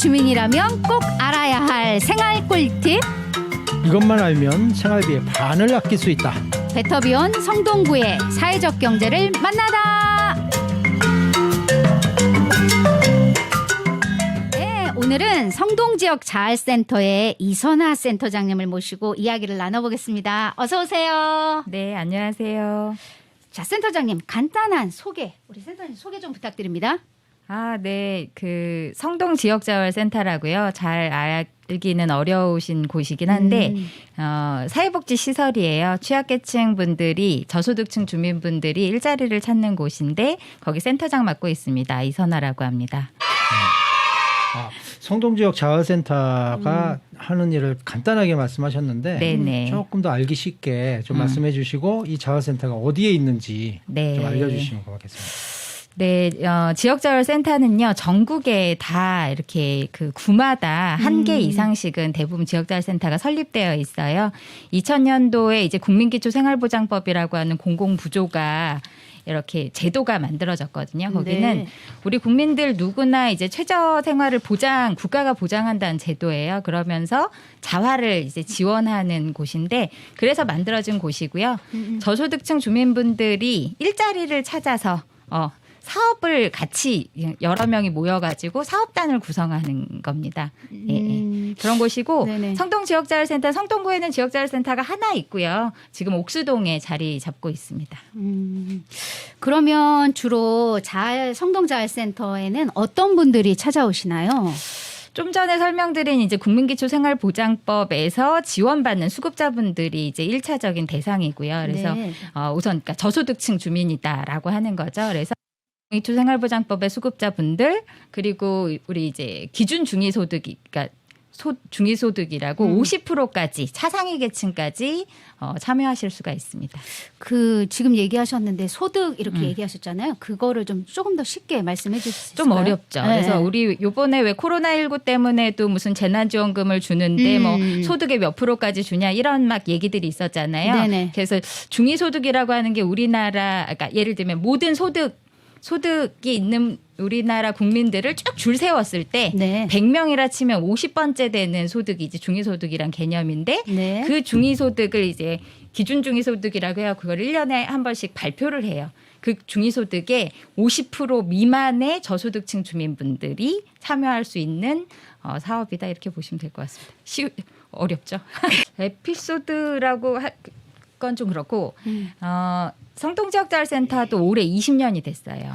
주민이라면 꼭 알아야 할 생활 꿀팁. 이것만 알면 생활비의 반을 아낄 수 있다. 베터비온 성동구의 사회적 경제를 만나다. 네, 오늘은 성동지역 자활센터의 이선아 센터장님을 모시고 이야기를 나눠보겠습니다. 어서 오세요. 네, 안녕하세요. 자, 센터장님 간단한 소개, 우리 센터장님 소개 좀 부탁드립니다. 네, 그 성동 지역자활센터라고요. 잘 알기는 어려우신 곳이긴 한데 사회복지 시설이에요. 취약계층 분들이 저소득층 주민분들이 일자리를 찾는 곳인데 거기 센터장 맡고 있습니다. 이선아라고 합니다. 성동지역 자활센터가 하는 일을 간단하게 말씀하셨는데 네네. 조금 더 알기 쉽게 좀 말씀해 주시고 이 자활센터가 어디에 있는지 네. 좀 알려주시면 고맙겠습니다. 네, 지역자활센터는요 전국에 다 이렇게 그 구마다 한 개 이상씩은 대부분 지역자활센터가 설립되어 있어요. 2000년도에 이제 국민기초생활보장법이라고 하는 공공부조가 이렇게 제도가 만들어졌거든요. 거기는 네. 우리 국민들 누구나 이제 최저 생활을 국가가 보장한다는 제도예요. 그러면서 자활을 이제 지원하는 곳인데 그래서 만들어진 곳이고요. 저소득층 주민분들이 일자리를 찾아서 사업을 같이 여러 명이 모여가지고 사업단을 구성하는 겁니다. 예. 그런 곳이고 네네. 성동지역자활센터 성동구에는 지역자활센터가 하나 있고요. 지금 옥수동에 자리 잡고 있습니다. 그러면 주로 성동자활센터에는 어떤 분들이 찾아오시나요? 좀 전에 설명드린 이제 국민기초생활보장법에서 지원받는 수급자분들이 이제 1차적인 대상이고요. 그래서 네. 우선 그러니까 저소득층 주민이다라고 하는 거죠. 그래서 기초생활보장법의 수급자분들 그리고 우리 이제 기준 중위소득이 그러니까 중위소득이라고 50%까지 차상위 계층까지 참여하실 수가 있습니다. 그 지금 얘기하셨는데 소득 이렇게 얘기하셨잖아요. 그거를 좀 조금 더 쉽게 말씀해 주실 수 있을까요? 좀 어렵죠. 네. 그래서 우리 요번에 왜 코로나19 때문에도 무슨 재난지원금을 주는데 뭐 소득의 몇 프로까지 주냐 이런 막 얘기들이 있었잖아요. 네네. 그래서 중위소득이라고 하는 게 우리나라 그러니까 예를 들면 모든 소득이 있는 우리나라 국민들을 쭉 줄 세웠을 때 네. 100명이라 치면 50번째 되는 소득이 이제 중위소득이란 개념인데 네. 그 중위소득을 이제 기준 중위소득이라고 해요. 그걸 1년에 한 번씩 발표를 해요. 그 중위소득의 50% 미만의 저소득층 주민분들이 참여할 수 있는 사업이다 이렇게 보시면 될 것 같습니다. 어렵죠? 에피소드라고 할 건 좀 그렇고 성동지역자활센터도 올해 20년이 됐어요.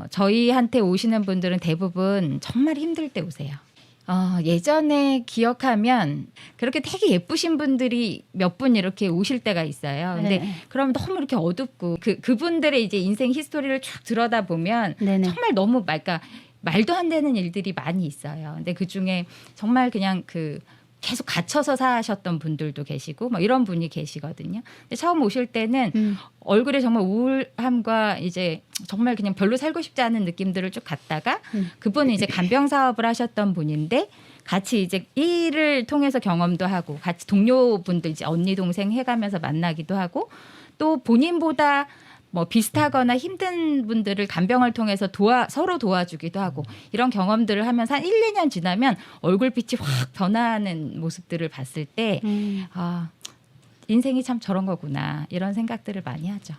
저희한테 오시는 분들은 대부분 정말 힘들 때 오세요. 예전에 기억하면 그렇게 되게 예쁘신 분들이 몇 분 이렇게 오실 때가 있어요. 근데 네. 그러면 너무 이렇게 어둡고 그분들의 이제 인생 히스토리를 쭉 들여다보면 네네. 정말 너무 말도 안 되는 일들이 많이 있어요. 근데 그중에 정말 그냥 계속 갇혀서 사셨던 분들도 계시고 뭐 이런 분이 계시거든요. 근데 처음 오실 때는 얼굴에 정말 우울함과 이제 정말 그냥 별로 살고 싶지 않은 느낌들을 쭉 갖다가 그분은 이제 간병 사업을 하셨던 분인데 같이 이제 일을 통해서 경험도 하고 같이 동료분들 이제 언니 동생 해가면서 만나기도 하고 또 본인보다 뭐 비슷하거나 힘든 분들을 간병을 통해서 서로 도와주기도 하고 이런 경험들을 하면서 한 1, 2년 지나면 얼굴빛이 확 변하는 모습들을 봤을 때 인생이 참 저런 거구나 이런 생각들을 많이 하죠.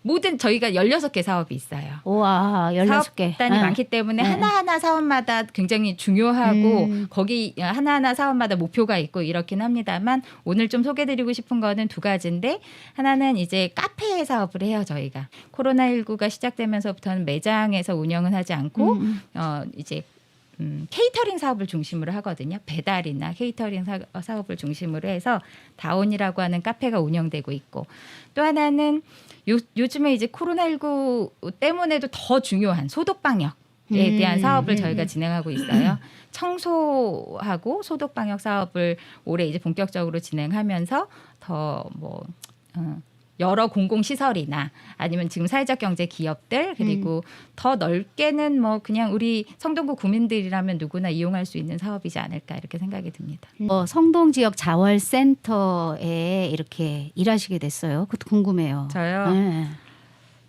모든 저희가 16개 사업이 있어요. 우와, 16개. 사업단이 많기 때문에 하나하나 사업마다 굉장히 중요하고 거기 하나하나 사업마다 목표가 있고 이렇긴 합니다만 오늘 좀 소개드리고 싶은 거는 두 가지인데 하나는 이제 카페 사업을 해요. 저희가 코로나19가 시작되면서부터는 매장에서 운영은 하지 않고 이제 케이터링 사업을 중심으로 하거든요. 배달이나 케이터링 사업을 중심으로 해서 다온이라고 하는 카페가 운영되고 있고 또 하나는 요즘에 이제 코로나19 때문에도 더 중요한 소독 방역에 대한 사업을 저희가 진행하고 있어요. 청소하고 소독 방역 사업을 올해 이제 본격적으로 진행하면서 더 여러 공공시설이나 아니면 지금 사회적 경제 기업들 그리고 더 넓게는 뭐 그냥 우리 성동구 구민들이라면 누구나 이용할 수 있는 사업이지 않을까 이렇게 생각이 듭니다. 성동지역 자활센터에 이렇게 일하시게 됐어요. 그것도 궁금해요. 저요? 네.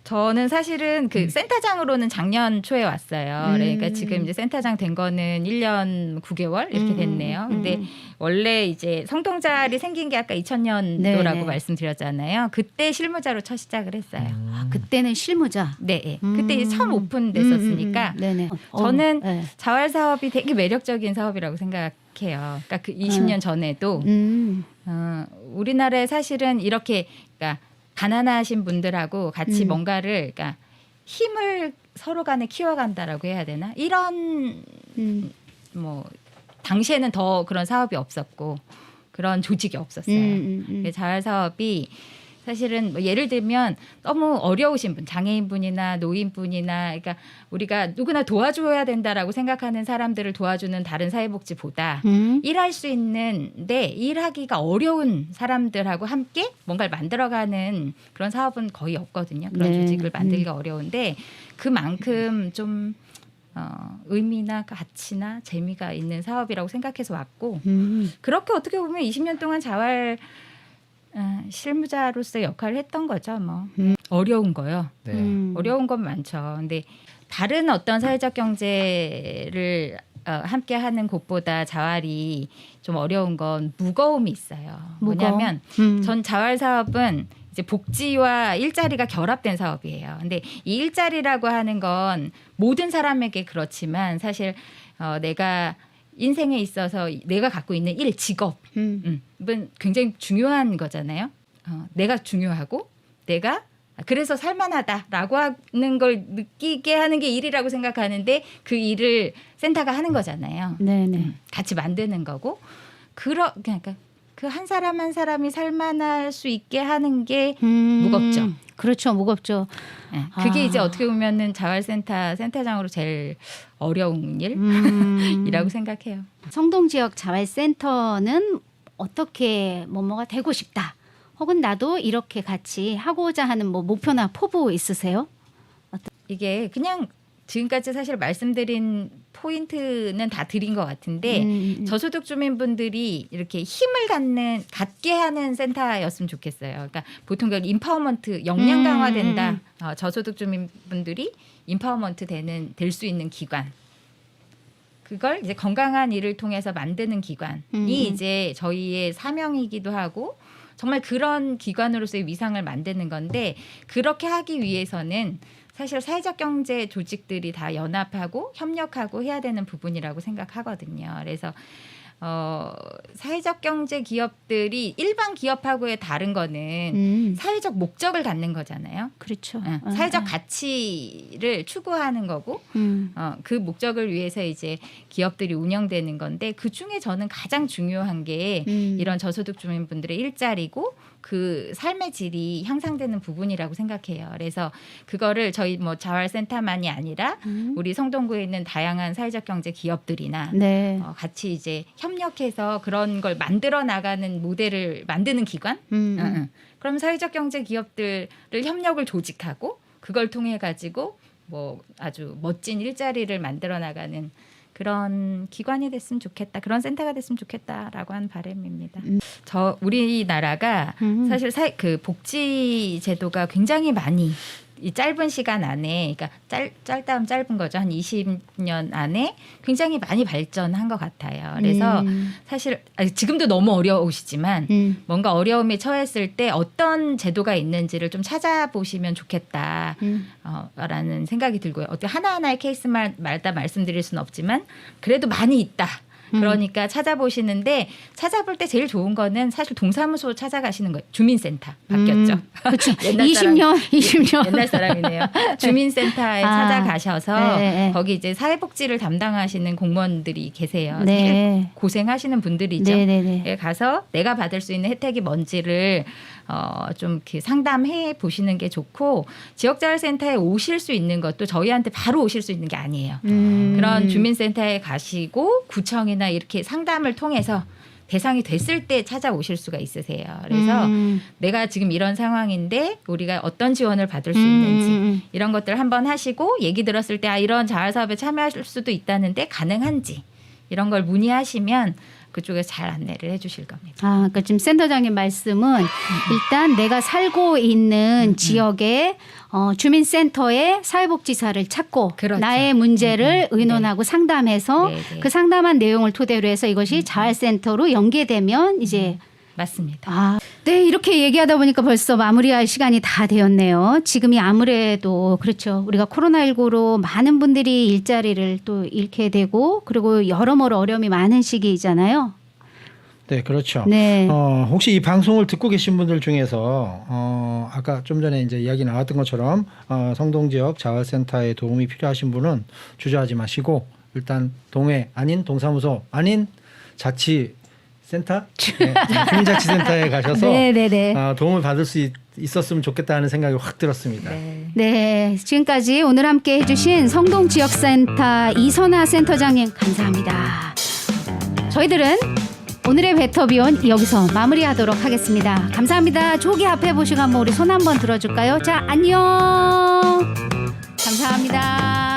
저는 사실은 그 센터장으로는 작년 초에 왔어요. 그러니까 지금 이제 센터장 된 거는 1년 9개월 이렇게 됐네요. 근데 원래 이제 성동자리 생긴 게 아까 2000년도라고 네네. 말씀드렸잖아요. 그때 실무자로 첫 시작을 했어요. 아, 그때는 실무자. 네. 그때 이제 처음 오픈됐었으니까 네네. 저는 네. 자활 사업이 되게 매력적인 사업이라고 생각해요. 그러니까 그 20년 전에도 우리나라에 사실은 이렇게 그러니까 가난하신 분들하고 같이 뭔가를 그러니까 힘을 서로 간에 키워간다라고 해야 되나? 이런 뭐 당시에는 더 그런 사업이 없었고 그런 조직이 없었어요. 자활 사업이 사실은 뭐 예를 들면 너무 어려우신 분, 장애인분이나 노인분이나 그러니까 우리가 누구나 도와줘야 된다라고 생각하는 사람들을 도와주는 다른 사회복지보다 일할 수 있는데 일하기가 어려운 사람들하고 함께 뭔가를 만들어가는 그런 사업은 거의 없거든요. 그런 네. 조직을 만들기가 어려운데 그만큼 좀 의미나 가치나 재미가 있는 사업이라고 생각해서 왔고 그렇게 어떻게 보면 20년 동안 자활 실무자로서의 역할을 했던 거죠. 뭐 어려운 거요. 네. 어려운 건 많죠. 근데 다른 어떤 사회적 경제를 함께하는 곳보다 자활이 좀 어려운 건 무거움이 있어요. 뭐냐면 전 자활 사업은 이제 복지와 일자리가 결합된 사업이에요. 근데 이 일자리라고 하는 건 모든 사람에게 그렇지만 사실 내가 인생에 있어서 내가 갖고 있는 일, 직업은 굉장히 중요한 거잖아요. 내가 중요하고 내가 그래서 살만하다라고 하는 걸 느끼게 하는 게 일이라고 생각하는데 그 일을 센터가 하는 거잖아요. 네네. 같이 만드는 거고 그러니까 그 한 사람 한 사람이 살만할 수 있게 하는 게 무겁죠. 그렇죠, 무겁죠. 네, 그게 이제 어떻게 보면은 자활센터 센터장으로 제일 어려운 일이라고 생각해요. 성동 지역 자활센터는 어떻게 뭐뭐가 되고 싶다. 혹은 나도 이렇게 같이 하고자 하는 뭐 목표나 포부 있으세요? 이게 그냥 지금까지 사실 말씀드린 포인트는 다 드린 것 같은데 저소득 주민분들이 이렇게 힘을 갖게 하는 센터였으면 좋겠어요. 그러니까 보통 그 인파워먼트 역량 강화된다. 저소득 주민분들이 인파워먼트 될 수 있는 기관. 그걸 이제 건강한 일을 통해서 만드는 기관이 이제 저희의 사명이기도 하고 정말 그런 기관으로서의 위상을 만드는 건데 그렇게 하기 위해서는 사실 사회적 경제 조직들이 다 연합하고 협력하고 해야 되는 부분이라고 생각하거든요. 그래서 사회적 경제 기업들이 일반 기업하고의 다른 거는 사회적 목적을 갖는 거잖아요. 그렇죠. 사회적 가치를 추구하는 거고 그 목적을 위해서 이제 기업들이 운영되는 건데 그 중에 저는 가장 중요한 게 이런 저소득 주민분들의 일자리고 그 삶의 질이 향상되는 부분이라고 생각해요. 그래서 그거를 저희 뭐 자활센터만이 아니라 우리 성동구에 있는 다양한 사회적 경제 기업들이나 네. 같이 이제 협력해서 그런 걸 만들어 나가는 모델을 만드는 기관. 그럼 사회적 경제 기업들을 협력을 조직하고 그걸 통해 가지고 뭐 아주 멋진 일자리를 만들어 나가는 그런 기관이 됐으면 좋겠다. 그런 센터가 됐으면 좋겠다라고 한 바람입니다. 우리나라가 사실 그 복지 제도가 굉장히 많이 이 짧은 시간 안에 그러니까 짧다면 짧은 거죠. 한 20년 안에 굉장히 많이 발전한 것 같아요. 그래서 사실 지금도 너무 어려우시지만 뭔가 어려움에 처했을 때 어떤 제도가 있는지를 좀 찾아보시면 좋겠다 라는 생각이 들고요. 어떻게 하나하나의 케이스마다 말씀드릴 수는 없지만 그래도 많이 있다. 그러니까 찾아보시는데 찾아볼 때 제일 좋은 거는 사실 동사무소 찾아가시는 거예요. 주민센터 바뀌었죠. 그렇죠. 옛날 20년. 옛날 사람이네요. 주민센터에 찾아가셔서 네. 거기 이제 사회복지를 담당하시는 공무원들이 계세요. 네. 되게 고생하시는 분들이죠. 네네네. 가서 내가 받을 수 있는 혜택이 뭔지를 좀 이렇게 상담해 보시는 게 좋고 지역자활센터에 오실 수 있는 것도 저희한테 바로 오실 수 있는 게 아니에요. 그런 주민센터에 가시고 구청이나 이렇게 상담을 통해서 대상이 됐을 때 찾아오실 수가 있으세요. 그래서 내가 지금 이런 상황인데 우리가 어떤 지원을 받을 수 있는지 이런 것들 한번 하시고 얘기 들었을 때 이런 자활사업에 참여하실 수도 있다는데 가능한지 이런 걸 문의하시면 그쪽에서 잘 안내를 해주실 겁니다. 아, 그러니까 지금 센터장님 말씀은 일단 내가 살고 있는 지역에 주민센터에 사회복지사를 찾고 그렇죠. 나의 문제를 의논하고 상담해서 네, 네. 그 상담한 내용을 토대로 해서 이것이 자활센터로 연계되면 이제 맞습니다. 네, 이렇게 얘기하다 보니까 벌써 마무리할 시간이 다 되었네요. 지금이 아무래도 그렇죠. 우리가 코로나19로 많은 분들이 일자리를 또 잃게 되고 그리고 여러모로 어려움이 많은 시기이잖아요. 네, 그렇죠. 네. 혹시 이 방송을 듣고 계신 분들 중에서 아까 좀 전에 이제 이야기 나왔던 것처럼 성동 지역 자활센터에 도움이 필요하신 분은 주저하지 마시고 일단 동해 아닌 동사무소 아닌 자치센터, 주민자치센터에 가셔서 네네네. 도움을 받을 수 있었으면 좋겠다 하는 생각이 확 들었습니다. 네. 네, 지금까지 오늘 함께 해주신 성동지역센터 이선아 센터장님 감사합니다. 저희들은 오늘의 베터비온 여기서 마무리하도록 하겠습니다. 감사합니다. 조기 앞에 보시고 한번 우리 손 한번 들어줄까요? 자, 안녕. 감사합니다.